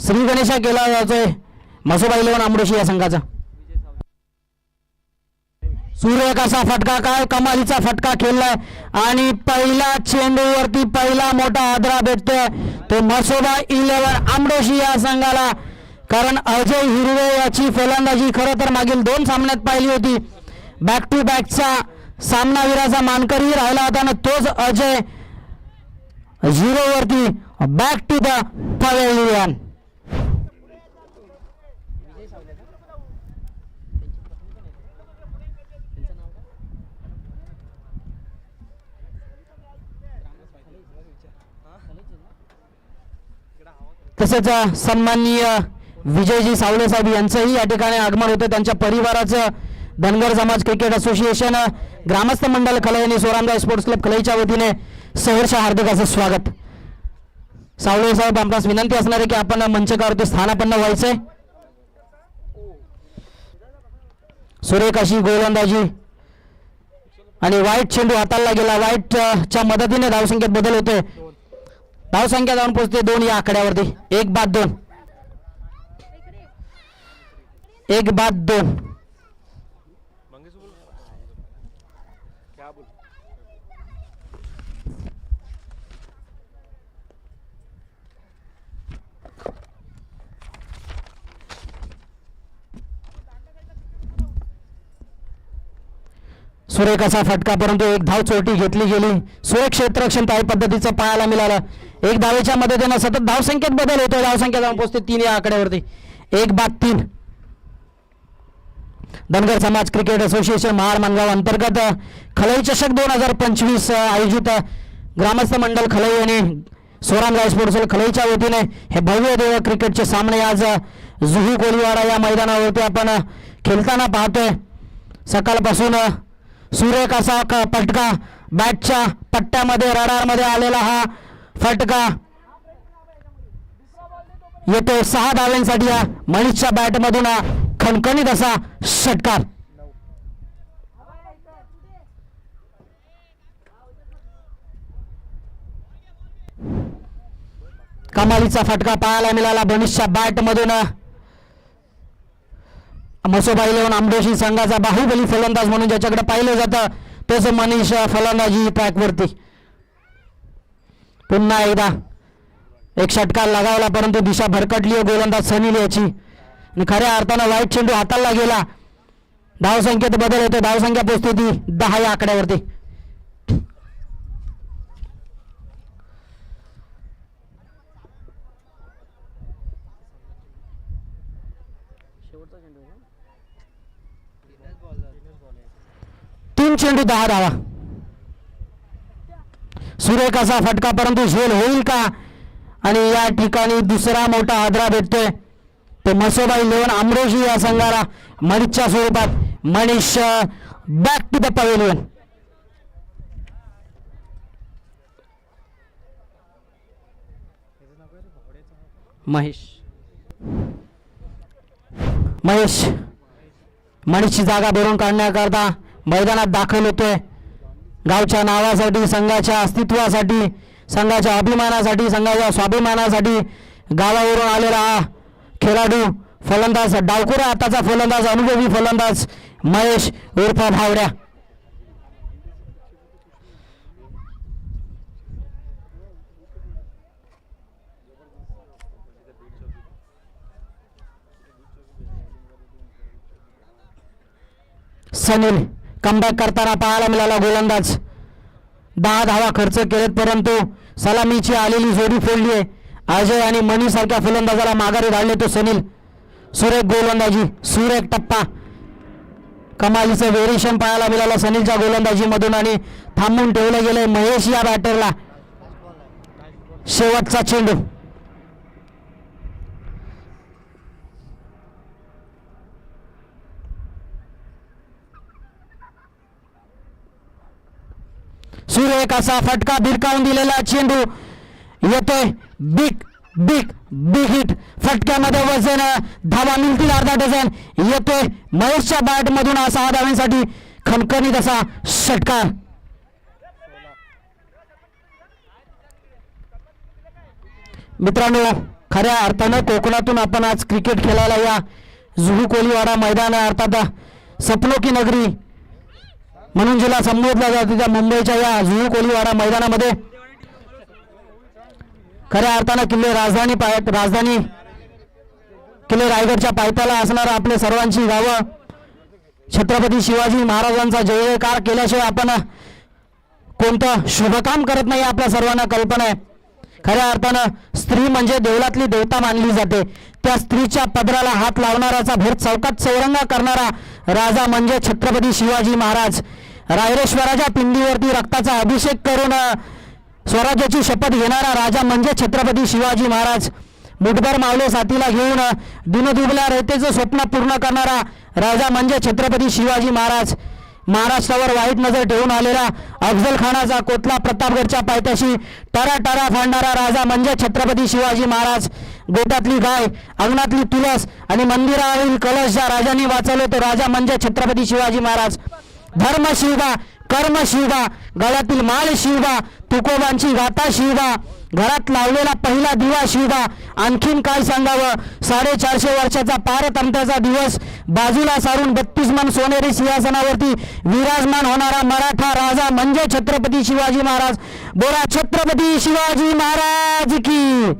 श्री गणेशा केला जातोय मसोबा 11 आंबोशी या संघाचा. सूर्य कसा फटका, काय कमालीचा फटका खेळलाय आणि पहिला चेंडूवरती पहिला मोठा आदरा भेटतोय तो मसोबा 11 आंबोशी या संघाला. कारण अजय हिरवे याची फलंदाजी खरं तर मागील 2 सामन्यात पाहिली होती. बॅक टू बॅकचा सामनावीराचा मानकरी राहिला होता आणि तोच अजय झिरोवरती बॅक टू द पवेलियन. तसेच सन्माननीय विजयजी सावले साहेब यांचंही या ठिकाणी आगमन होतं. त्यांच्या परिवाराचं धनगर समाज क्रिकेट असोसिएशन ग्रामस्थ मंडळ खलई आणि सोरामदास स्पोर्ट्स क्लब खलईच्या वतीने सहर्ष हार्दिक असं स्वागत. सावले साहेब आपणास विनंती असणार आहे की आपण मंचकावरती स्थानापन्न व्हायचंय. सुरेख अशी गोलंदाजी आणि वाईट चेंडू हाताळला गेला. वाईटच्या मदतीने धावसंख्येत बदल होतोय. धावसंख्या जाऊन पोहोचते 2 या आकड्यावरती. 1 बाद 2 1 बाद 2. सुरेख असा फटका परंतु 1 धाव चोटी घेतली गेली. सुरेख क्षेत्ररक्षण काही पद्धतीचं पाहायला मिळालं. 1 धावेच्या मदतीनं सतत धावसंख्येत बदल होतोय. धावसंख्या जाऊन पोहोचते 3 या आकड्यावरती. 1 बाद 3. धनगर समाज क्रिकेट असोसिएशन महाड मानगाव अंतर्गत खलई चषक 2025 आयोजित ग्रामस्थ मंडळ खलई आणि सोरामगाव स्पोर्ट्स खलईच्या वतीने हे भव्य देव क्रिकेटचे सामने आज जुहू कोलीवाडा या मैदानावरती आपण खेळताना पाहतोय. सकाळपासून सुरेख असा फटका बॅटच्या पट्ट्यामध्ये रडारमध्ये आलेला हा फटका येतो 6 धाव्यांसाठी. या मनीषच्या बॅटमधून खणखणीत असा षटकार. कमालीचा फटका पाहायला मिळाला मनीषच्या बॅटमधून. मसोबा 11 आंबोशी संघाचा बाहुबली फलंदाज म्हणून ज्याच्याकडे पाहिलं जातं तोच मनीष फलंदाजी ट्रॅकवरती. पुन्हा एकदा एक षटकार लगावला परंतु दिशा भरकटली गोलंदाज सनील याची आणि खऱ्या अर्थानं वाईट चेंडू हाताळला गेला. धावसंख्येत बदल होते. धावसंख्या पोहोचते ती 10 या आकड्यावरती. तीन चेंडू 10 धावा. सुरेख असा फटका परंतु झेल होईल का आणि या ठिकाणी दुसरा मोठा आदरा भेटतोय तो मसोबा 11 आंबोशी या संघाला मनीषच्या स्वरूपात. Manish back to the pavilion. मनीषची जागा भरून काढण्याकरता मैदानात दाखल होतोय. गावच्या नावासाठी, संघाच्या अस्तित्वासाठी, संघाच्या अभिमानासाठी, संघाच्या स्वाभिमानासाठी गावावरून आलेला हा खेळाडू फलंदाज डावखुरा आताचा फलंदाज अनुभवी फलंदाज महेश उर्फ भावड्या. सनील कमबॅक करताना पाहायला मिळाला गोलंदाज. 10 धावा खर्च केलेत परंतु सलामीची आलेली जोडी फोडली आहे. अजय आणि मनी सारख्या फलंदाजाला माघारी धाडले तो सनील. सुरेख गोलंदाजी, सुरेख टप्पा, कमालीचं व्हेरिएशन पाहायला मिळालं सनीलच्या गोलंदाजीमधून आणि थांबून ठेवलं गेलंय महेश या बॅटरला. शेवटचा चेंडू. सुरेख असा फटका भिरकावून दिलेला चेंडू येतोय. Big big big hit. फटक्यामध्ये वजन धावा मिळतील अर्धा डझन. येतोय महेशच्या बॅट मधून 6 धावांसाठी खणखणीत असा षटकार. मित्रांनो खऱ्या अर्थानं कोकणातून आपण आज क्रिकेट खेळायला या जुहू कोलीवाडा मैदान अर्थात सपनो की नगरी म्हणून जिला संबोधलं जातं त्या मुंबईच्या या जुहू कोलीवाडा मैदानामध्ये खऱ्या अर्थानं राजधानी किल्ले रायगडच्या पायथ्याला असणारं आपले सर्वांची गावं छत्रपती शिवाजी महाराजांचा जयकार केल्याशिवाय आपण कोणतं शुभकाम करत नाही आपल्या सर्वांना कल्पना आहे. खऱ्या अर्थानं स्त्री म्हणजे देवळातली देवता मानली जाते. त्या स्त्रीच्या पदराला हात लावणाराचा भर चौकात चौरंगा करणारा राजा म्हणजे छत्रपती शिवाजी महाराज. रायरेश्वराच्या पिंडीवरती रक्ताचा अभिषेक करून स्वराज्याची शपथ घेणारा राजा म्हणजे छत्रपती शिवाजी महाराज. मुठभर मावले साथीला घेऊन दिनदुबल्या रयतेचं स्वप्न पूर्ण करणारा राजा म्हणजे छत्रपती शिवाजी महाराज. महाराष्ट्रावर वाईट नजर ठेवून आलेला अफजल खानाचा कोतला प्रतापगडच्या पायथ्याशी टरा फाडणारा राजा म्हणजे छत्रपती शिवाजी महाराज. गोटातली गाय, अंगणातली तुळस आणि मंदिरावरील कलश ज्या राजांनी वाचवले तो राजा म्हणजे छत्रपती शिवाजी महाराज. धर्म शिवबा, कर्म शिवबा, गळ्यातील माळ शिवबा, तुकोबांची गाथा शिवबा, घरात लावलेला पहिला दिवा शिवबा. आणखीन काय सांगावं, 450 वर्षाचा पारतंत्र्याचा दिवस बाजूला सारून 32 मन सोनेरी सिंहासनावरती विराजमान होणारा मराठा राजा म्हणजे छत्रपती शिवाजी महाराज. बोला छत्रपती शिवाजी महाराज की.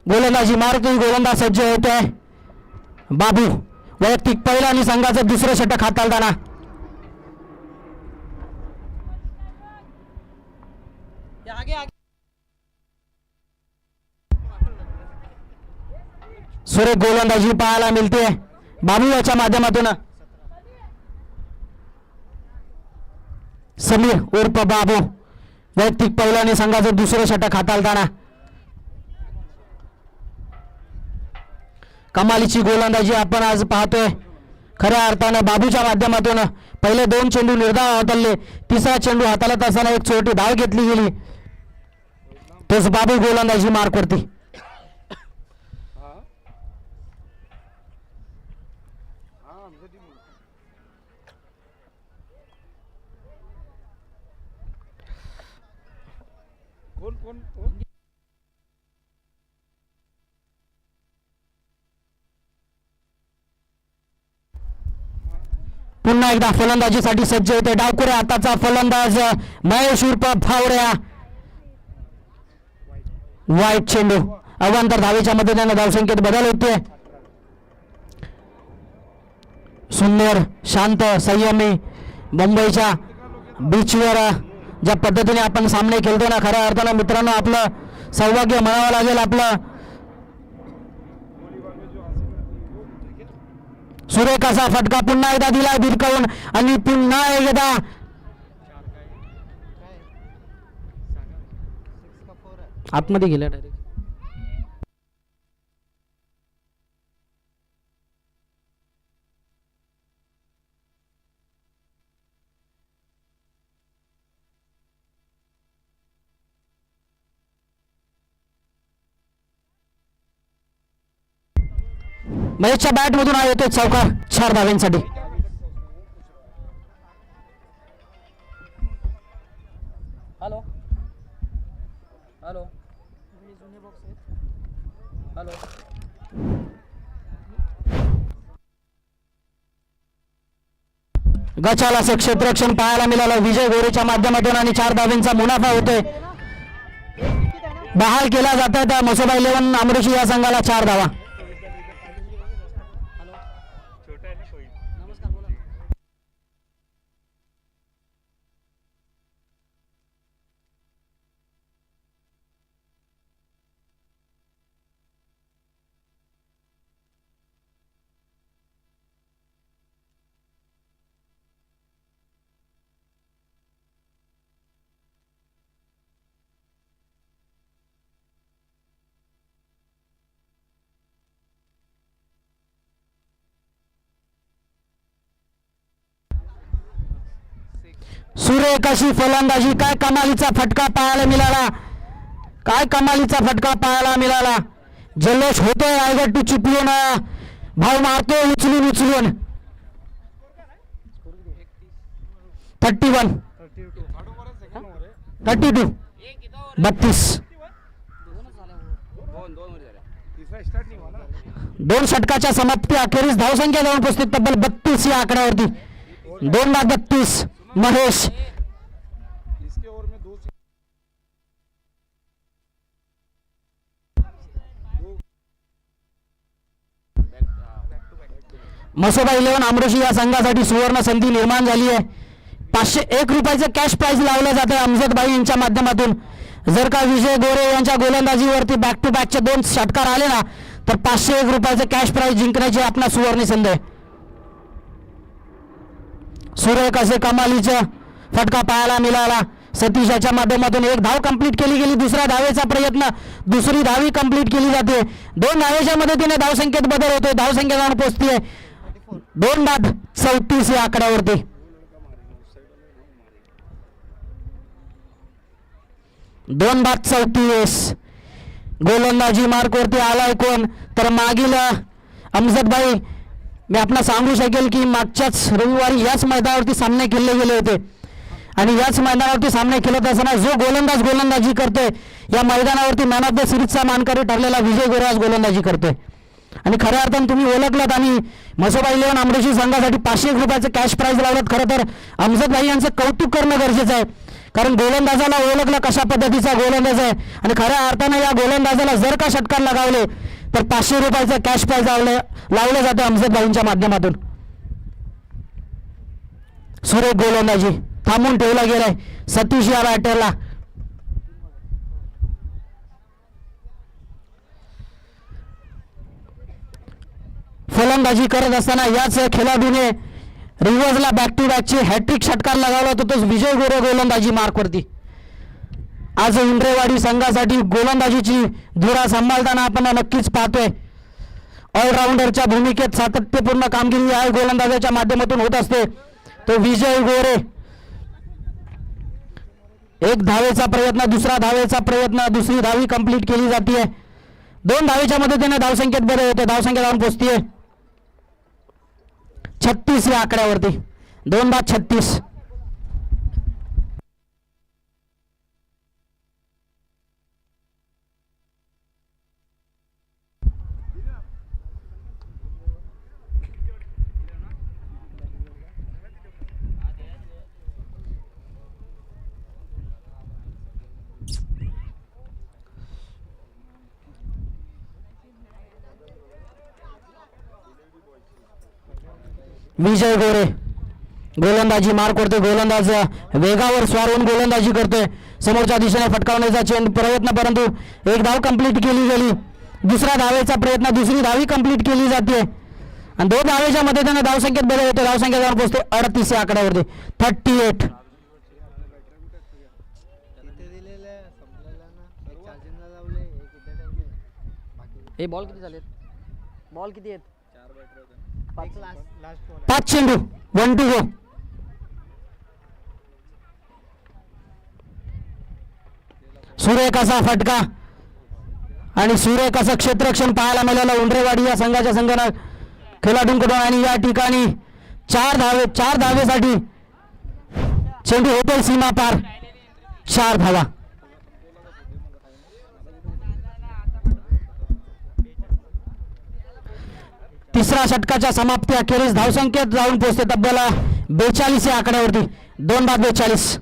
गोलंदाजी मारतोय, गोलंदाज सज्ज होतोय. बाबू वैयक्तिक पहिला आणि संघाचं दुसरं षटक हाताळताना सुरेख गोलंदाजी पाहायला मिळते बाबू याच्या माध्यमातून. समीर उर्फ बाबू वैयक्तिक पहिला आणि संघाचं दुसरं षटक हाताळताना कमालीची गोलंदाजी आपण आज पाहतोय. खऱ्या अर्थानं बाबूच्या माध्यमातून पहिले 2 चेंडू निर्धाव हाताळले, तिसरा चेंडू हाताळत असताना एक छोटी धाव घेतली गेली. तोच बाबू गोलंदाजी मार्कवरती. पुन्हा एकदा फलंदाजीसाठी सज्ज होते डावखुऱ्या हाताचा फलंदाज महेश उर्फ फावड्या. वाईट चेंडू, अवांतर धावेच्या मदतीने धावसंख्येत बदल होते. सुंदर शांत संयमी मुंबईच्या बीचवर ज्या पद्धतीने आपण सामने खेळतो ना, खऱ्या अर्थानं मित्रांनो आपलं सौभाग्य म्हणावं लागेल. आपलं सुरेख असा फटका पुन्हा एकदा दिला भिरकावून आणि पुन्हा एकदा आतमध्ये गेला डायरेक्ट. महेशच्या बॅट मधून हा येतोय चौकार 4 धाव्यांसाठी. Hello hello hello. गचाला क्षेत्ररक्षण पाहायला मिळालं विजय गोरेच्या माध्यमातून आणि 4 धाव्यांचा मुनाफा होतोय. बहाल केला जात त्या मसोबा 11 अमरेशी या संघाला 4 धावा. सुरेख अशी फलंदाजी, काय कमालीचा फटका पाहायला मिळाला, काय कमालीचा फटका पाहायला मिळाला. जल्लोष होतोय रायगड टू चिपळूण, भाव मारतोय उचलून उचलून. 31 32 32 दोन षटकाच्या समाप्ती अखेरीस धावसंख्या जाऊन पोहोचते तब्बल 32 या आकड्यावरती. 2-32 महेश. मसोबा 11 आमरोशी या संघासाठी सुवर्ण संधी निर्माण झाली आहे. 501 रुपयाचं कॅश प्राइज लावलं जातं अमजद भाई यांच्या माध्यमातून. जर का विजय गोरे यांच्या गोलंदाजीवरती बॅक टू बॅकचे 2 षटकार आले ना तर 501 रुपयाचं कॅश प्राइज जिंकण्याची आपला सुवर्ण संधी आहे. सुरेख असे कमालीचा फटका पाहायला मिळाला. सतीशाच्या माध्यमातून एक धाव कंप्लीट केली गेली. दुसऱ्या धावेचा प्रयत्न, दुसरी धावी कंप्लीट केली जाते. 2 धावेच्या मदतीने धावसंख्येत बदल होतोय. धावसंख्या जाऊन पोहोचते 2-34 या आकड्यावरती. 2-34 गोलंदाजी मार्कवरती आलाय कोण तर मागील अमजद भाई. मी आपल्याला सांगू शकेल की मागच्याच रविवारी याच मैदानावरती सामने खेळले गेले होते आणि याच मैदानावरती सामने खेळत असताना जो गोलंदाजी करतोय या मैदानावरती मॅन ऑफ द सिरीजचा मानकरी ठरलेला विजय गोरे आज गोलंदाजी करतोय. आणि खऱ्या अर्थानं तुम्ही ओळखलात आणि मसोबा 11 आमरेशी संघासाठी 501 रुपयाचं कॅश प्राइज लावलं. खरं तर अमजद भाई यांचं कौतुक करणं गरजेचं आहे कारण गोलंदाजाला ओळखलं कशा पद्धतीचा गोलंदाज आहे आणि खऱ्या अर्थानं या गोलंदाजाला जर का षटकार लगावले तर 500 रुपयाचं कॅश प्राइज लावलं जातं अमजद भाईंच्या माध्यमातून. सुरेख गोलंदाजी थांबून ठेवला गेलाय सतीश या बॅटरला. फलंदाजी करत असताना याच खेळाडूने रिव्हर्सला बॅक टू बॅकची हॅट्रिक षटकार लगावला होता तोच विजय गोरे गोलंदाजी मार्कवरती. आज इंद्रेवाडी संघासाठी गोलंदाजीची धुरा सांभाळताना आपण नक्कीच पाहतोय. ऑलराऊंडरच्या भूमिकेत सातत्यपूर्ण कामगिरी या गोलंदाजाच्या माध्यमातून होत असते. तो विजय गोरे. एक धावेचा प्रयत्न, दुसरा धावेचा प्रयत्न, दुसरी धावी कंप्लीट केली जाते. 2 धावेच्या मदतीने धावसंख्येत बरे होते. धावसंख्या जाऊन पोहोचते 36 या आकड्यावरती. 2-36. विजय गोरे गोलंदाजी मार्क करतोय. गोलंदाज वेगावर स्वार होऊन गोलंदाजी करतोय. समोरच्या दिशेने फटकावण्याचा चेंड प्रयत्न परंतु एक धाव कंप्लीट केली गेली. दुसऱ्या धावेचा प्रयत्न, दुसरी धावी कंप्लीट केली जाते आणि 2 धावेच्या मदतीने धावसंख्येत बदल होते. धावसंख्या जाऊन पोहोचते 38 या आकड्यावरती. 38. हे बॉल किती झालेत? बॉल किती आहेत? 5 चेंडू. 1 to go. सुरेख असा फटका आणि सुरेख असं क्षेत्ररक्षण पाहायला मिळालं उंडरेवाडी या संघाच्या संघानं खेळाडूंकडून. आणि या ठिकाणी 4 धावेसाठी चेंडू होतोय सीमा पार. 4 धावा. तिसऱ्या षटकाच्या समाप्ती अखेरीस धावसंख्येत जाऊन पोहोचते तब्बल 42 या आकड्यावरती. 2-42.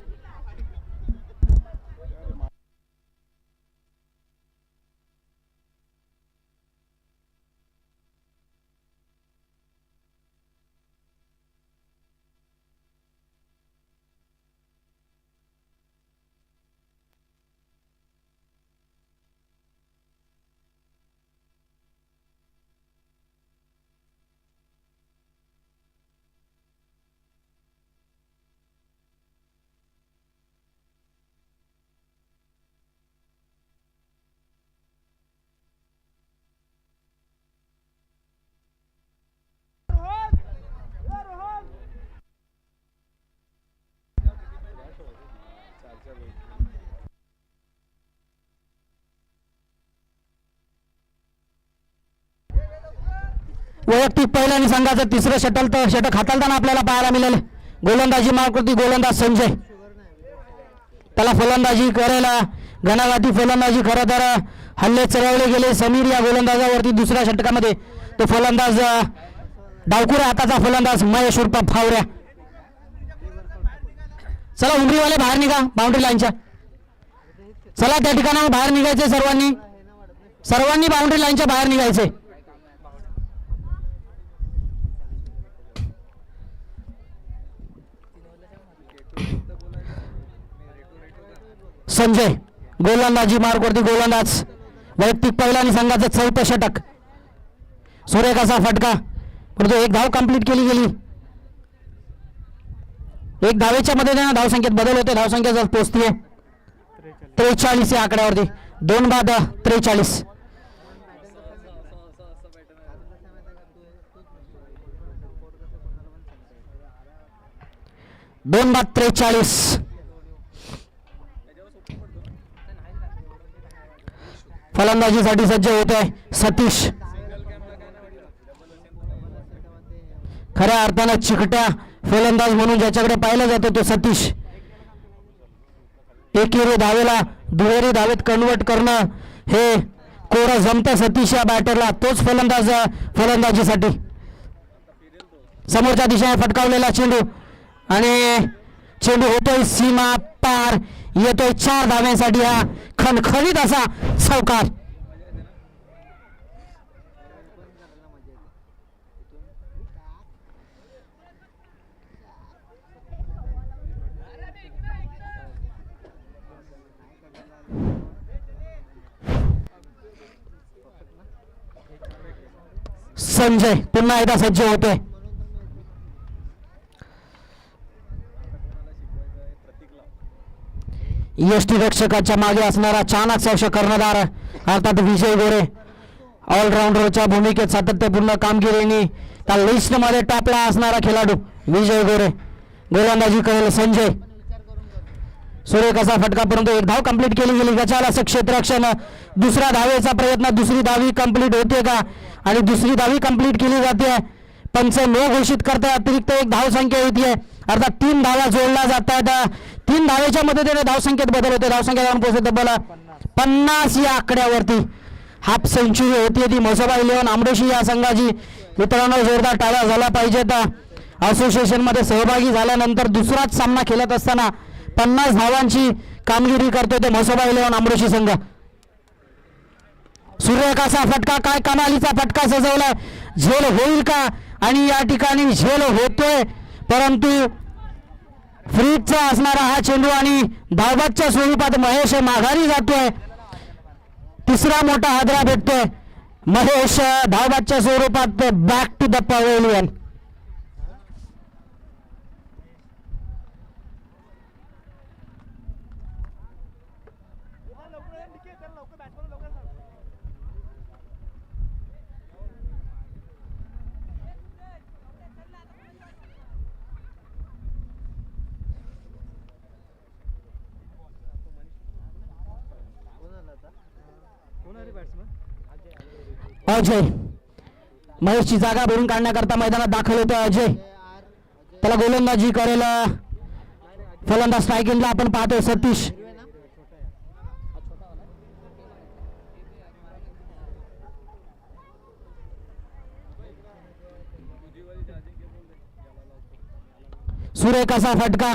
वैयक्तिक पहिल्या आणि संघाचं तिसरं षटक हाताळताना आपल्याला पाहायला मिळेल. गोलंदाजी मार्कवरती गोलंदाज संजय, त्याला फलंदाजी करायला घणाघाती फलंदाजी, खरं तर हल्ले चढवले गेले समीर या गोलंदाजावरती. दुसऱ्या षटकामध्ये तो फलंदाज डावकुऱ्या हाताचा फलंदाज महेश उर्फ फावऱ्या. चला उंबरीवाले बाहेर निघा बाउंड्री लाईनच्या. चला त्या ठिकाणावर बाहेर निघायचे सर्वांनी बाउंड्री लाईनच्या बाहेर निघायचे. संजय गोलंदाजी मार्कवरती गोलंदाज, वैयक्तिक पहिला आणि संघाचं चौथं षटक. सुरेख असा फटका, परंतु एक धाव कंप्लीट केली गेली. एक धावेच्या मदतीने धावसंख्येत बदल होते. धावसंख्या जर पोहोचतीये 43 या आकड्यावरती. 2 बाद 43. दोन बाद 43. फलंदाजीसाठी सज्ज होत आहे सतीश. खऱ्या अर्थानं चिकट्या फलंदाज म्हणून ज्याच्याकडे पाहिलं जातं तो सतीश. एकेरी धावेला दुहेरी धावेत कन्वर्ट करणं हे कोरं जमतं सतीश या बॅटरला. तोच फलंदाज फलंदाजीसाठी. समोरच्या दिशेने फटकावलेला चेंडू आणि चेंडू होतोय सीमा पार. येतोय 4 धाव्यांसाठी हा खणखणीत असा चौकार. संजय पुन्हा एकदा सज्ज होतोय. यष्टीरक्षकाच्या मागे असणारा चाणक्य कर्णधार अर्थात विजय गोरे. ऑलराऊंडरच्या भूमिकेत सातत्यपूर्ण कामगिरीने त्या लिस्टमध्ये टॉपला असणारा खेळाडू विजय गोरे. गोलंदाजी करेल संजय. सुरेख असा फटका, परंतु एक धाव कंप्लीट केली गेली. गचाल असं क्षेत्ररक्षण. दुसऱ्या धावेचा प्रयत्न. दुसरी धावी कंप्लीट होते का? आणि दुसरी धावी कंप्लीट केली जाते. पंच नो घोषित करता अतिरिक्त एक धावसंख्या येते. अर्थात 3 धावा जोडल्या जातात. 3 धावेच्या मदतीने धावसंख्येत बदल होते. धावसंख्या जाऊन पोहोचते तब्बल 50 या आकड्यावरती. हाफ सेंचुरी होती ती म्हसोबा 11 आंबोशी या संघाची. मित्रांनो जोरदार टाळ्या झाल्या पाहिजेत. असोसिएशन मध्ये सहभागी झाल्यानंतर दुसराच सामना खेळत असताना 50 धावांची कामगिरी करतोय ते म्हसोबा 11 आंबोशी संघ. सूर्यकाचा फटका, काय कमालीचा फटका सजवलाय. झेल होईल का? आणि या ठिकाणी झेल होतोय, परंतु फ्रीजचा असणारा हा चेंडू आणि धावबादच्या स्वरूपात महेश माघारी जातोय. तिसरा मोठा हादरा भेटतोय. महेश धावबादच्या स्वरूपात back to the pavilion. Ajay महेशची जागा भरून काढण्याकरता मैदानात दाखल होते. अजय त्याला गोलंदाजी करेल. फलंदाज स्ट्रायकिंगला आपण पाहतोय सतीश. सुरेख असा फटका,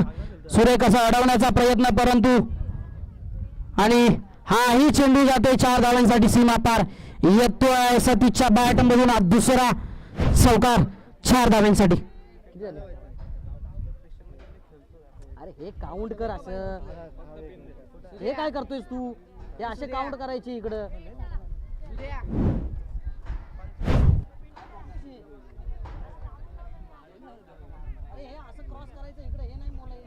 सुरेख असा अडवण्याचा प्रयत्न, परंतु आणि हाही चेंडू जातोय 4 धावांसाठी सीमा पार. येतोय सतीशच्या बॅट मधून दुसरा चौकार 4 धावांसाठी. अरे हे काउंट कर. असं हे काय करतोयस तू? हे असे काउंट करायचे इकडं. अरे हे असं क्रॉस करायचं इकडे. हे नाही मोलायचं.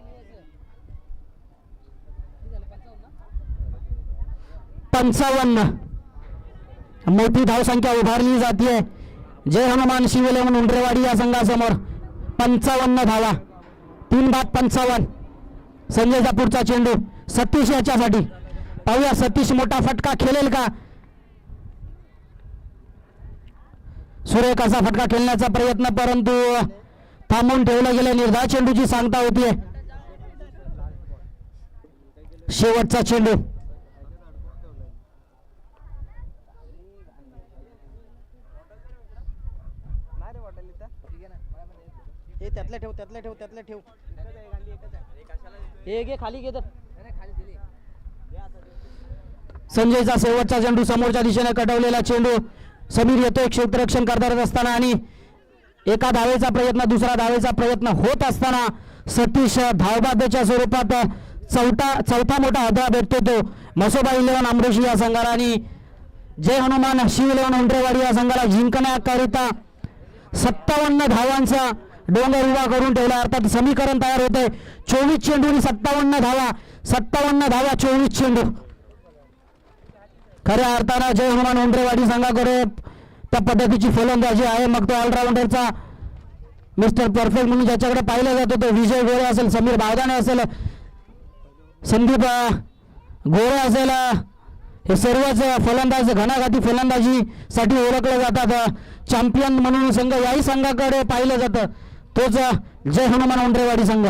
55 मोठी धावसंख्या उभारली जाते. जय हनुमान शिवले म्हणून उंडरेवाडी या संघासमोर 55 धावा. 3 बाद 55. संजयचा पुढचा चेंडू सतीश याच्यासाठी. पाहूया सतीश मोठा फटका खेळेल का. सुरेख असा फटका खेळण्याचा प्रयत्न, परंतु थांबून ठेवलं गेलं. निर्धाव चेंडूची सांगता होतीये. शेवटचा चेंडू. हे त्यातलं ठेव, त्यातलं ठेव, त्यातलं ठेव. हे घे खाली घे तर. संजयचा शेवटचा चेंडू समोरच्या दिशेने कटवलेला चेंडू. समीर येतोय क्षेत्ररक्षण करत असताना आणि एका धावेचा प्रयत्न, दुसरा धावेचा प्रयत्न होत असताना सतीश धावबाद्याच्या स्वरूपात चौथा मोठा हदरा भेटतो तो मसोबा 11 आमरेशी या संघाला आणि जय हनुमान शिव 11 उंडरेवाडी या संघाला जिंकण्याकरिता 57 धावांचा डोंगर उभा करून ठेवला. अर्थात समीकरण तयार होते. 24 चेंडू आणि 57 धावा, 57 धावा 24 चेंडू. खऱ्या अर्थानं जय हनुमान उंडरेवाडी संघाकडे त्या पद्धतीची फलंदाजी आहे. मग तो ऑलराऊंडरचा मिस्टर परफेक्ट म्हणून ज्याच्याकडे पाहिलं जातं तो विजय गोरे असेल, समीर बावदाने असेल, संदीप गोरे असेल, हे सर्वच फलंदाज घणाघाती फलंदाजीसाठी ओळखले जातात. चॅम्पियन म्हणून संघ याही संघाकडे पाहिलं जातं, तोच जय हनुमान उंडरेवाडी संघ.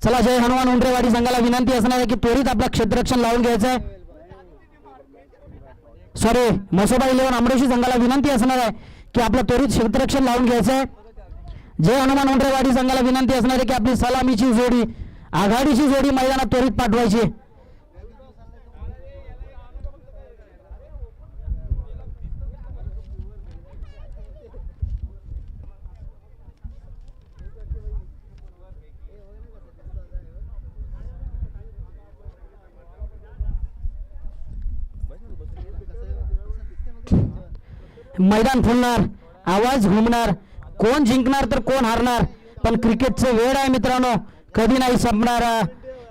चला, जय हनुमान उंडरेवाडी संघाला विनंती असणार आहे की त्वरित आपला क्षेत्ररक्षण लावून घ्यायचं आहे. सॉरी, मसोबा 11 आमरेशी संघाला विनंती असणार आहे की आपलं त्वरित क्षेत्ररक्षण लावून घ्यायचं आहे. जय हनुमान उंडरेवाडी संघाला विनंती असणार आहे की आपली सलामीची जोडी, आघाडीची जोडी मैदानात त्वरित पाठवायची. मैदान फुलणार, आवाज घुमणार, कोण जिंकणार तर कोण हारणार, पण क्रिकेटचं वेळ आहे मित्रांनो, कधी नाही संपणार.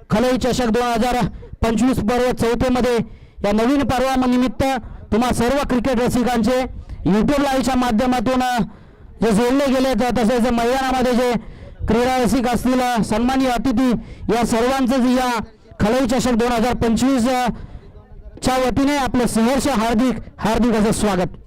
खलई चषक 2025 पर्व 4मध्ये या नवीन पर्वानिमित्त तुम्हा सर्व क्रिकेट रसिकांचे यूट्यूब लाईव्हच्या माध्यमातून जे जोडले गेले, तसेच मैदानामध्ये जे क्रीडा रसिक असतील, सन्माननीय अतिथी, या सर्वांचं या खलई चषक 2025 च्या वतीने आपलं सहर्ष हार्दिक हार्दिक असं स्वागत.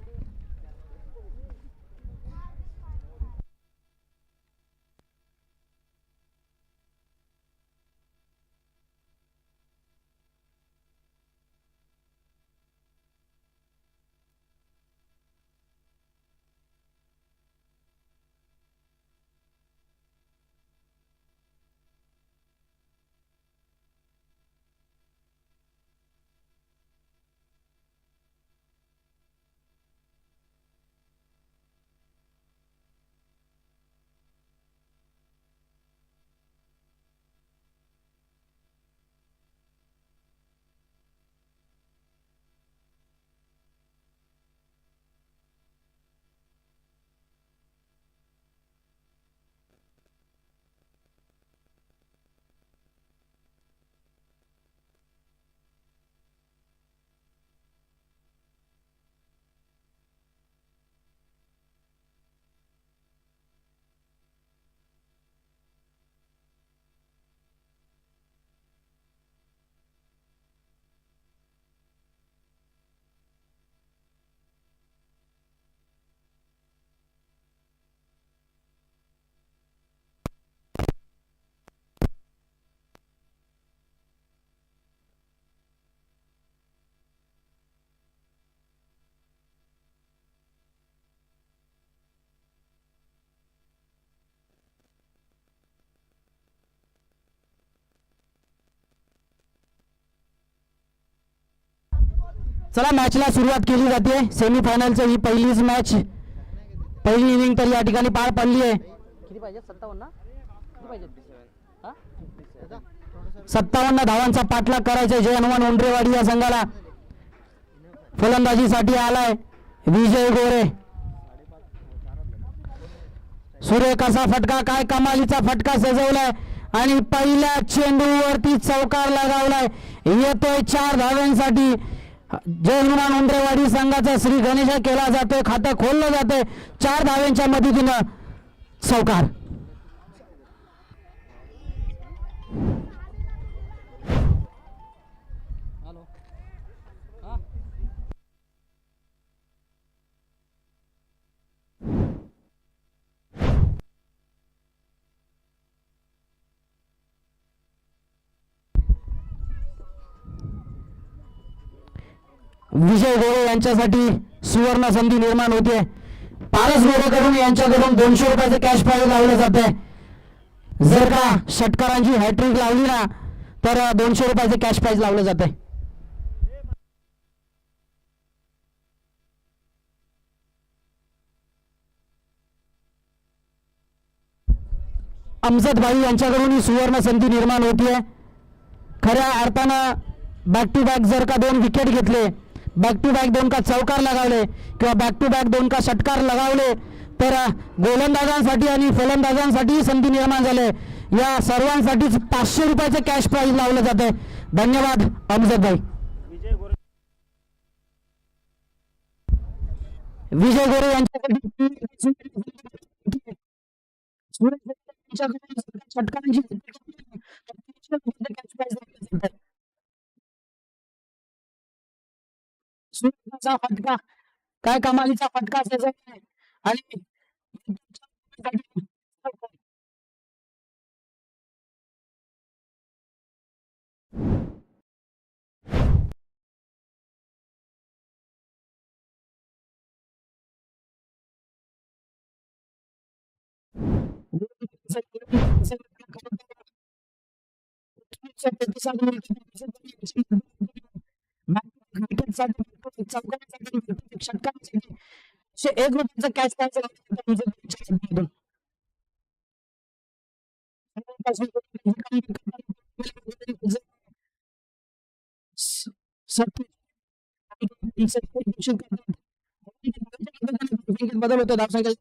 चला मॅचला सुरुवात केली जाते. सेमीफायनलची ही पहिलीच मॅच, पहिली इनिंग तर या ठिकाणी पार पडली आहे. किती पाहिजे? 57 ना? किती पाहिजे? हा? 57 धावांचा पाठलाग करायचा जय हनुमान उंडरेवाडी या संघाला. फलंदाजीसाठी आलाय विजय गोरे. सूर्य कसा फटका, काय कमालीचा फटका सजवलाय आणि पहिल्या चेंडूवरती चौकार लगावलाय. येतोय 4 धाव्यांसाठी. जय हनुमान उंडरेवाडी संघाचा श्री गणेश केला जातोय, खातं खोललं जातंय. 4 धाव्यांच्या मदतीनं चौकार. हॅलो हा? विजय गोरे यांच्यासाठी सुवर्ण संधी निर्माण होते. पारस गोरेकडून यांच्याकडून 200 रुपयाचे कॅश प्राइज लावलं जाते. जर का षटकारांची हॅट्रिक लावली ना तर 200 रुपयाचे कॅश प्राइज लावलं जाते. अमजद भाई यांच्याकडून ही सुवर्ण संधी निर्माण होतीये. खऱ्या अर्थानं बॅक टू बॅक जर का 2 विकेट घेतले, बॅक टू बॅक 2 का चौकार लगावले किंवा बॅक टू बॅक 2 का षटकार लगावले तर गोलंदाजांसाठी आणि फलंदाजांसाठी संधी निर्माण झाले. या सर्वांसाठीच 500 रुपयाचे कॅश प्राइज लावलं जाते. धन्यवाद अमजद भाई. विजय गोरे यांच्यासाठी षटकारांची सूर्याचा फटका, काय कमालीचा फटका सजवलाय आणि एक रुपयाचा कॅश बदल होतो धावसंख्या.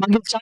मागील 4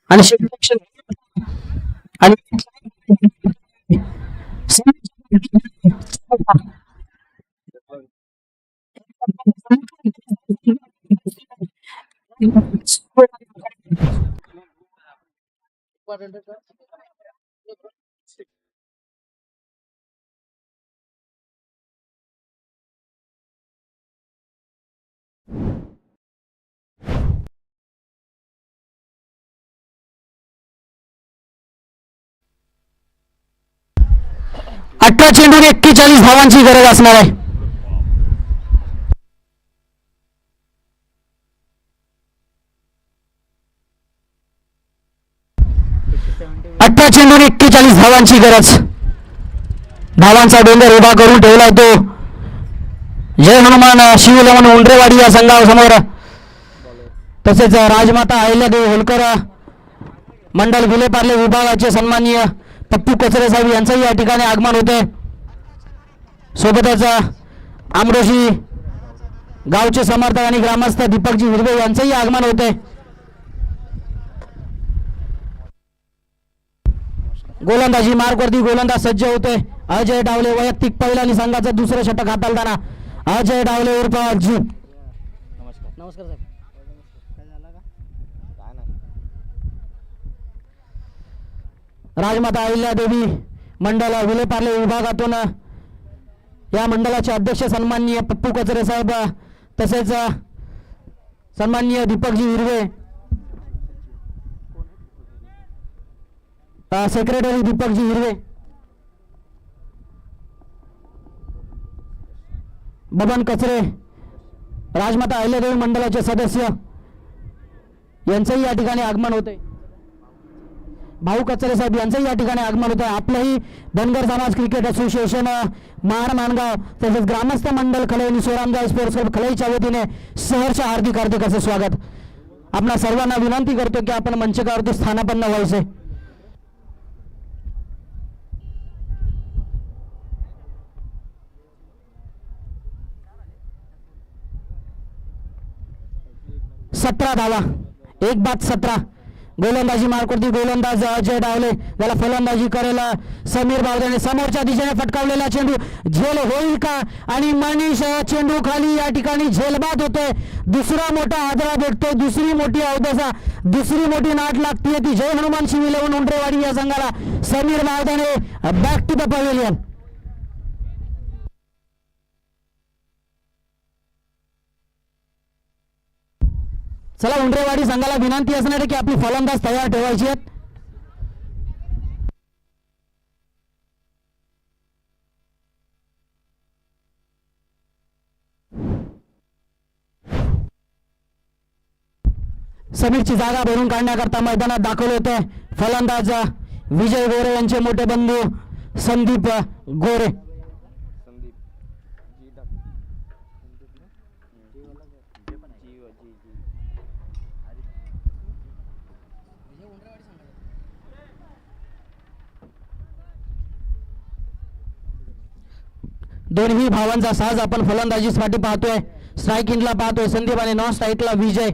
आणि तुमच्याकडे आणि 18 चेंडून 41 धावांची गरज असणार आहे. अठरा चेंडून 41 धावांची गरज. धावांचा डोंगर उभा करून ठेवला तो जय हनुमान शिवलमन उंडरेवाडी या संघासमोर. तसेच राजमाता अहिल्यादेवी होलकर मंडल विलेपार्ले विभागाचे सन्माननीय पप्पू कचरे साहेब यांचंही या ठिकाणी आगमन होते. सोबतच आमरोशी गावचे समर्थक आणि ग्रामस्थ दीपकजी हिरवे यांचंही आगमन होते. गोलंदाजी मार्गवरती गोलंदाज सज्ज होते. अजय डावले वैयक्तिक पहिला आणि संघाचं दुसरं षटक हाताळताना अजय डावले उर्फ अज्जू. नमस्कार साहेब. राजमाता अहिल्यादेवी मंडल विलेपार्ले विभागातून या मंडळाचे अध्यक्ष सन्माननीय पप्पू कचरे साहेब तसेच सन्माननीय दीपकजी हिरवे, सेक्रेटरी दीपकजी हिरवे, बबन कचरे, राजमाता अहिल्यादेवी मंडळाचे सदस्य यांचंही या ठिकाणी आगमन होते. भाऊ कचरे साहेब यांचंही या ठिकाणी आगमन होतं. आपलंही धनगर समाज क्रिकेट असोसिएशन महाड मानगाव तसेच ग्रामस्थ मंडळ खलई आणि सोरामगाव स्पोर्ट्स क्लब खलईच्या वतीने सहर्ष हार्दिक हार्दिक असं स्वागत. आपणा सर्वांना विनंती करतो की आपण मंचकावरती स्थानापन्न व्हायचे. सतरा धावा, एक बाद 17. गोलंदाजी मार्गवरती गोलंदाज अजय डावले, त्याला फलंदाजी करेल समीर बावदेने. समोरच्या दिशेने फटकावलेला चेंडू झेल होईल का? आणि मनीष चेंडू खाली या ठिकाणी झेलबाद होतोय. दुसरा मोठा आदरा भेटतोय, दुसरी मोठी अवदसा, दुसरी मोठी नाट लागतीये ती जय हनुमान शिविलवून उंडरेवाडी या संघाला. समीर बावदेने बॅक टू द पवेलियन. चला उंडरेवाडी संघाला विनंती असणार आहे की आपली फलंदाज तयार ठेवायची आहेत. समीरची जागा भरून काढण्याकरता मैदानात दाखल होते फलंदाज विजय गोरे यांचे मोठे बंधू संदीप गोरे. दोन्ही भावांचा साज आपण फलंदाजीसाठी पाहतोय. स्ट्राईक इनला पाहतोय संदीप आणि नॉन स्ट्राईकला विजय.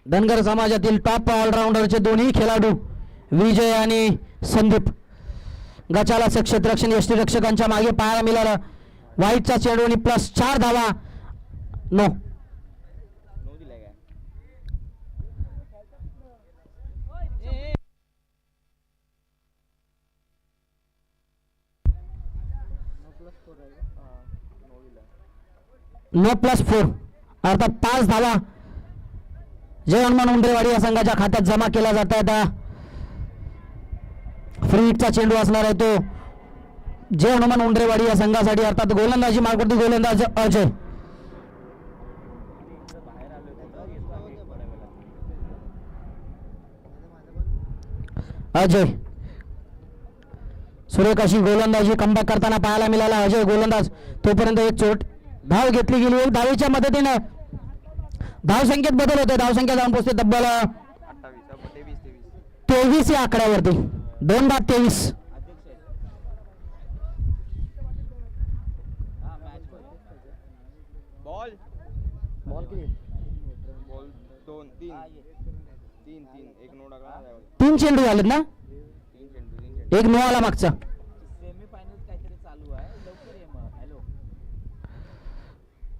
धनगर समाजातील टॉप ऑलराऊंडरचे दोन्ही खेळाडू विजय आणि संदीप. गचाला क्षेत्ररक्षण यष्टीरक्षकांच्या मागे पाहायला मिळालं. वाईटचा चेंडू आणि +4 धावा. नो. नो +4 अर्थात 5 धावा जय हनुमान उंडरेवाडी या संघाच्या खात्यात जमा केला जात आहे. फ्री हिटचा चेंडू असणार आहे तो जय हनुमान उंडरेवाडी या संघासाठी. अर्थात गोलंदाजी मार्गवरती गोलंदाज अजय. अजय सुरेख अशी गोलंदाजी कमबॅक करताना पाहायला मिळाला. अजय गोलंदाज तोपर्यंत एक चोट धाव घेतली गेली. एक धावेच्या मदतीने धावसंख्येत बदल होते. धावसंख्या जाऊन पोहोचते तब्बल 23 या आकड्यावरती. 2 बाद 23. बॉल बॉल किती? बॉल 2 3 3 3 एक नो टाकला. 3 चेंडू झालेत ना. 3 चेंडू एक नो आला मागचा. सेमी फायनल काहीतरी चालू आहे. लवकर ये मग. हॅलो.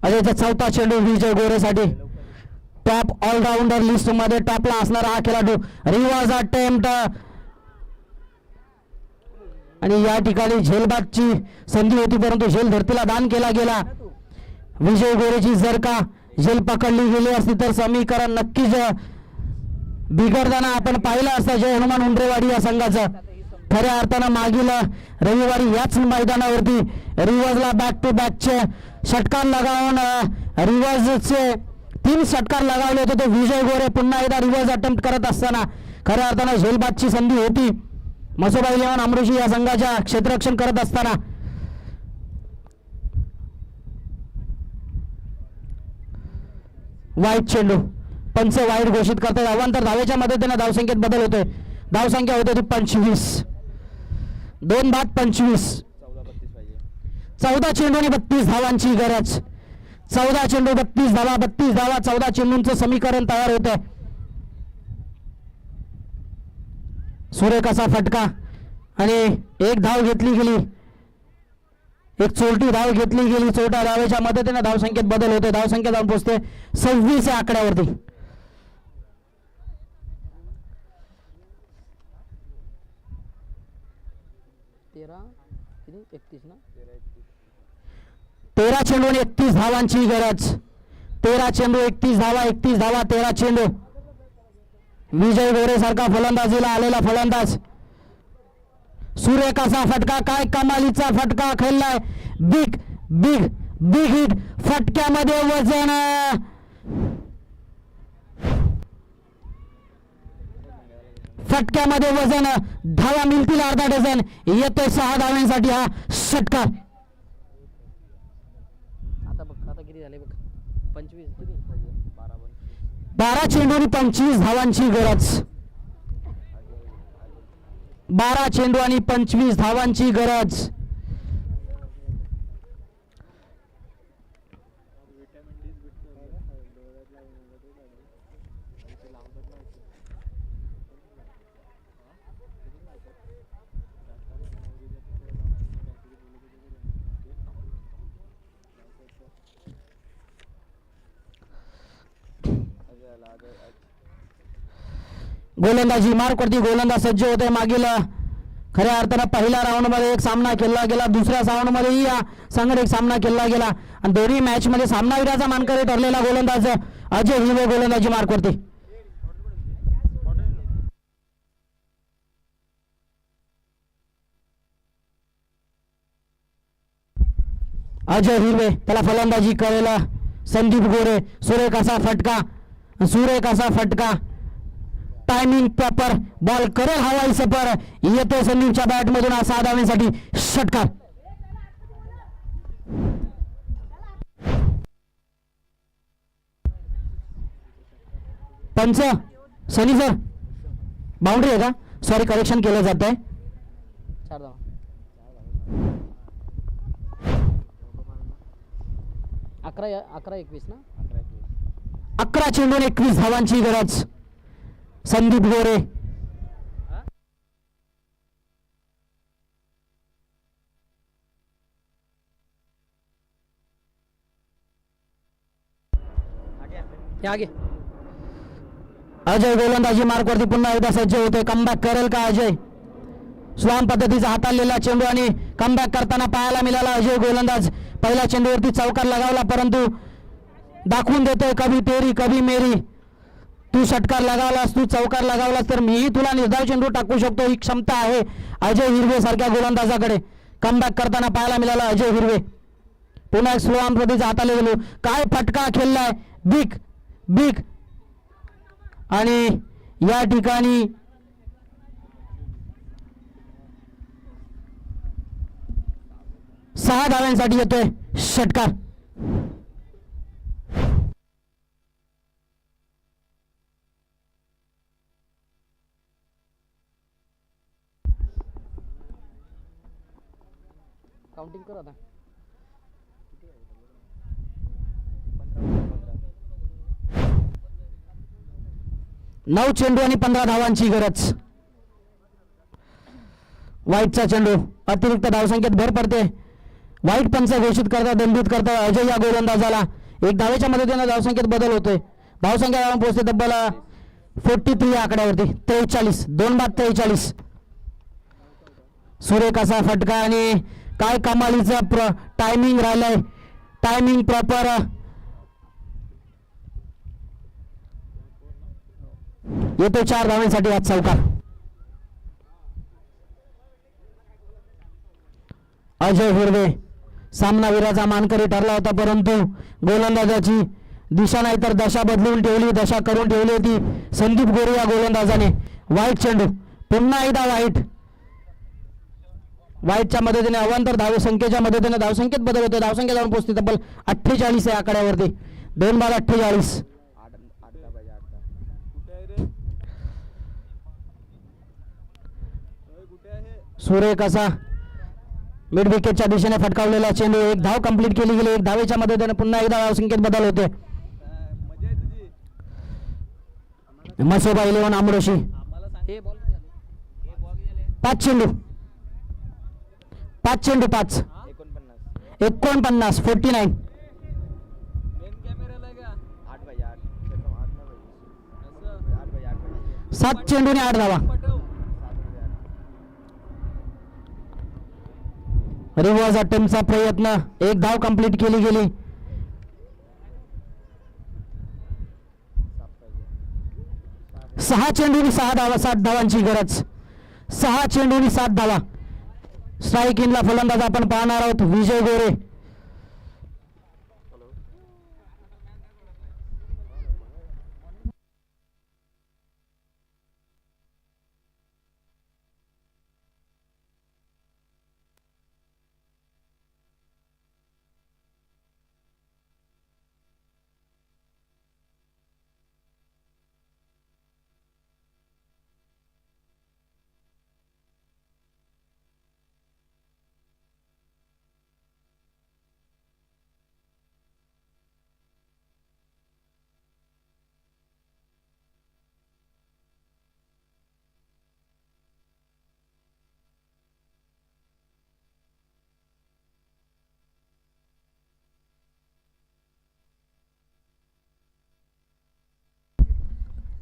3 अजयचा चौथा चेंडू विजय गोरेसाठी. टॉप ऑलराऊंडर लिस्ट मध्ये टॉपला असणारा हा खेळाडू. रिवाज अटेम्प्ट आणि या ठिकाणी झेलबादची संधी होती परंतु झेल धरतीला दान केला गेला. विजय गोरेची जर का झेल पकडली गेली असती तर समीकरण नक्कीच बिघडताना आपण पाहिलं असतं जय हनुमान उंडरेवाडी या संघाचं. खऱ्या अर्थानं मागील रविवारी याच मैदानावरती रिवाजला बॅक टू बॅकचे षटकार लगावून रिवाजचे 3 षटकार लगावले होते. तो विजय गोरे पुन्हा एकदा रिवाज अटेम्प्ट करत असताना खऱ्या अर्थानं झेलबादची संधी होती. मसोबा इलेव्हन अमृषी या संघाच्या क्षेत्ररक्षण करत असताना वाईट चेंडू. पंच वाईट घोषित करतात. अवांतर धावेच्या मदतीने धावसंख्येत बदल होतोय. धावसंख्या होते ती 25. 2 बाद 25. 14 चेंडू आणि 32 धावांची गरज. 14 चेंडू 32 धावा. 32 धावा 14 चेंडूंचं समीकरण तयार होत आहे. सुरेख असा फटका आणि एक धाव घेतली गेली. एक चोरटी धाव घेतली गेली. चोरट्या धावेच्या मदतीने धावसंख्येत बदल होते. धावसंख्या जाऊन पोहोचते 26 या आकड्यावरती. किती 31 ना. 13 चेंडू आणि 31 धावांची गरज. 13 चेंडू 31 धावा. 31 धावा 13 चेंडू. विजय गोरे सारखा फलंदाजीला आलेला फलंदाज. सुरेख असा फटका. काय कमालीचा फटका खेळलाय. Big big big hit. फटक्यामध्ये वजन. फटक्यामध्ये वजन. धावा मिळतील अर्धा डझन. येतोय 6 धावांसाठी हा षटकार. आता बघ आता किती झाले बघ. 25 किती 12 चेंडू आणि 25 धावांची गरज. 12 चेंडू आणि 25 धावांची गरज. गोलंदाजी मार्कवरती गोलंदाज सज्ज होते. मागील खऱ्या अर्थानं पहिल्या राऊंड मध्ये एक सामना खेळला गेला. दुसऱ्या राऊंड मध्ये या संघाने एक सामना खेळला गेला आणि दोन्ही मॅच मध्ये सामनावीराचा मानकरी ठरलेला गोलंदाज अजय हिरवे गोलंदाजी मार्कवरती. अजय हिरवे त्याला फलंदाजी करेला संदीप गोरे. सुरेख असा फटका. सुरेख असा फटका. Timing proper. बॉल करेल हवाई सफर. येतो संदीपच्या बॅट मधून 6 धावांसाठी षटकार. पंच सनी सर बाउंड्री आहे का. सॉरी करेक्शन केलं जात आहे. 4 धावा. 11-21 ना. 11 चेंडू आणि 21 धावांची गरज. संदीप गोरे. आगे अजय गोलंदाजी मार्कवरती पुन्हा एकदा सज्ज होते. कमबॅक करेल का अजय. स्वाम पद्धतीचा हाताळलेला चेंडू आणि कमबॅक करताना पाहायला मिळाला अजय गोलंदाज. पहिल्या चेंडूवरती चौकार लगावला परंतु दाखवून देतोय कभी तेरी कभी मेरी. तू षटकार लगावलास तू चौकार लगावलास तर मीही तुला निर्धाव चेंडू टाकू शकतो. ही क्षमता आहे अजय हिरवे सारख्या गोलंदाजाकडे. कमबॅक करताना पाहायला मिळाला अजय हिरवे. पुन्हा एक स्वाम पद्धतीचा हाताले गेलो. काय फटका खेळलाय. बिग बिग आणि या ठिकाणी सहा धाव्यांसाठी येतोय षटकार. काउंटिंग कर आता. 9 चेंडू आणि 15 धावांची गरज. वाईटचा चेंडू. अतिरिक्त धावसंख्येत भर पडते वाईट पंच घोषित करता दंडित करता अजय या गोलंदाजाला. एक धावेच्या मदतीने धावसंख्येत बदल होतोय. धावसंख्या जाऊन पोहोचते तब्बल 43 या आकड्यावरती. 43 2 बाद 43. सुरेख असा फटका आणि काय कमालीचा टायमिंग राहिलाय. Timing proper. येतो 4 धावांसाठी आज चौकार. अजय हिरवे सामनावीराचा मानकरी ठरला होता, परंतु गोलंदाजाची दिशा नाही तर दशा बदलून ठेवली, दशा करून ठेवली होती संदीप गोरे या गोलंदाजाने. वाईट चेंडू, पुन्हा एकदा वाईट. वाईटच्या मदतीने अवांतर धावसंख्येच्या मदतीने धावसंख्येत बदल होते. धावसंख्या जाऊन पोहोचते तब्बल 48 या आकड्यावरती. 2 बाद 48. सुरेख असा मिड विकेटच्या दिशेने फटकावलेला चेंडू. एक धाव कंप्लीट केली गेली. एक धावेच्या मदतीने पुन्हा एकदा धावसंख्येत बदल होते. मसोबा 11 आमरोशी. 5 चेंडू 5 चेंडू 5 49 49. 7 चेंडूने 8 धावा. रिव्हर्स अटेम्प्टचा प्रयत्न. एक धाव कंप्लीट केली गेली. सहा चेंडूनी 6 धावा. 7 धावांची गरज. 6 चेंडूनी 7 धावा. स्ट्राईक इनला फलंदाज आपण पाहणार आहोत विजय गोरे.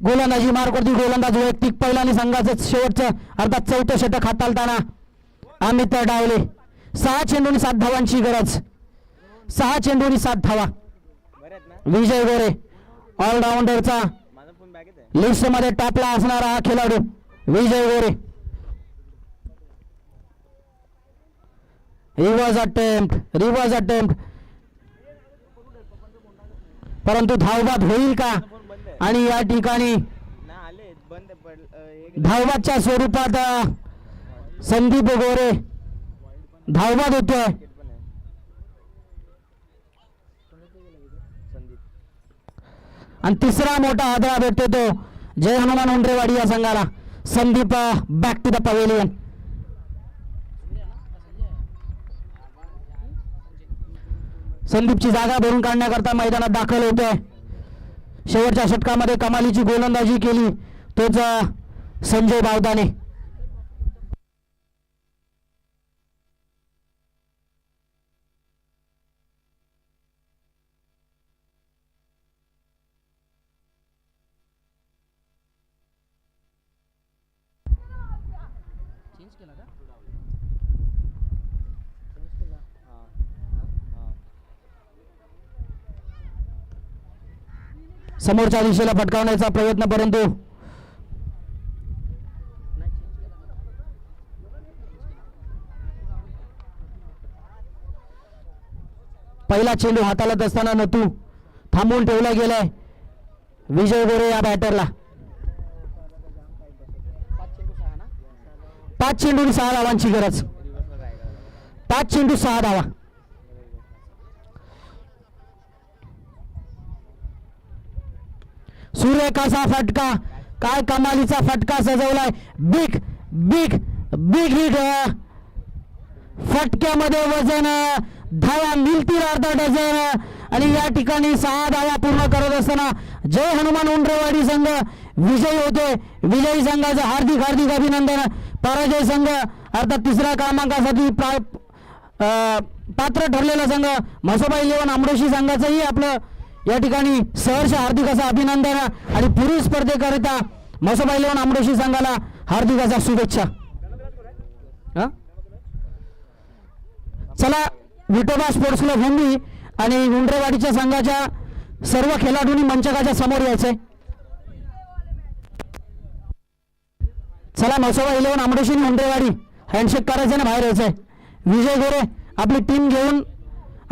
गोलंदाजी मार्कवरती गोलंदाज वैयक्तिक पहिला आणि संघाचं शेवटचं अर्थात 4थं षटक हाताळताना अमित डावले. 6 चेंडूंनी 7 धावांची गरज. 6 चेंडूंनी 7 धावा. विजय गोरे ऑलराऊंडरचा लिस्ट मध्ये टॉपला असणारा हा खेळाडू विजय गोरे. रिव्हर्स अटेम्प्ट परंतु धावबाद होईल का? आणि या ठिकाणी धावबादच्या स्वरूपात संदीप गोरे धावबाद होतोय. आणि तिसरा मोठा आदरा भेटतो तो जय हनुमान उंडरेवाडी या संघाला. Sandeep back to the pavilion. संदीपची जागा भरून काढण्याकरता मैदानात दाखल होतोय. शेवटच्या षटकामध्ये कमालीची गोलंदाजी केली तोच संजय बावदाने. समोरच्या दिशेला फटकावण्याचा प्रयत्न परंतु पहिला चेंडू हाताळत असताना नतू थांबवून ठेवला गेलाय विजय गोरे या बॅटरला. 5 चेंडूंनी 6 धावांची गरज. 5 चेंडू 6 धावा. सूर्यकाचा फटका. काय कमालीचा फटका सजवलाय. Big big big hit. फटक्यामध्ये वजन. धावा मिळतील अर्धा डझन. आणि या ठिकाणी 6 धावा पूर्ण करत असताना जय हनुमान उंडरेवाडी संघ विजयी होते. विजयी संघाचं हार्दिक अभिनंदन. पराजय संघ अर्थात 3ऱ्या क्रमांकासाठी पात्र ठरलेला संघ म्हसोबा 11 आमडोशी संघाचंही आपलं या ठिकाणी सहर्ष हार्दिक असं अभिनंदन आणि पुढील स्पर्धेकरिता म्हसोबा 11 आमडोशी संघाला हार्दिक अशा शुभेच्छा. हा? चला विठोबा स्पोर्ट्स क्लब हुंडी आणि गुंडरेवाडीच्या संघाच्या सर्व खेळाडूंनी मंचकाच्या समोर यायचंय. चला म्हसोबा 11 आमडोशी गुंडरेवाडी हँडशेक करायचं ना बाहेर यायचंय. विजय गोरे आपली टीम घेऊन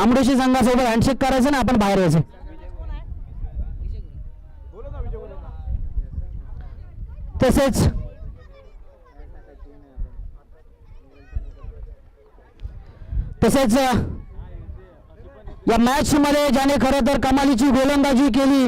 आमडोशी संघासोबत हँडशेक करायचं ना आपण बाहेर यायचं. तसेच या मॅच मध्ये ज्याने खरं तर कमालीची गोलंदाजी केली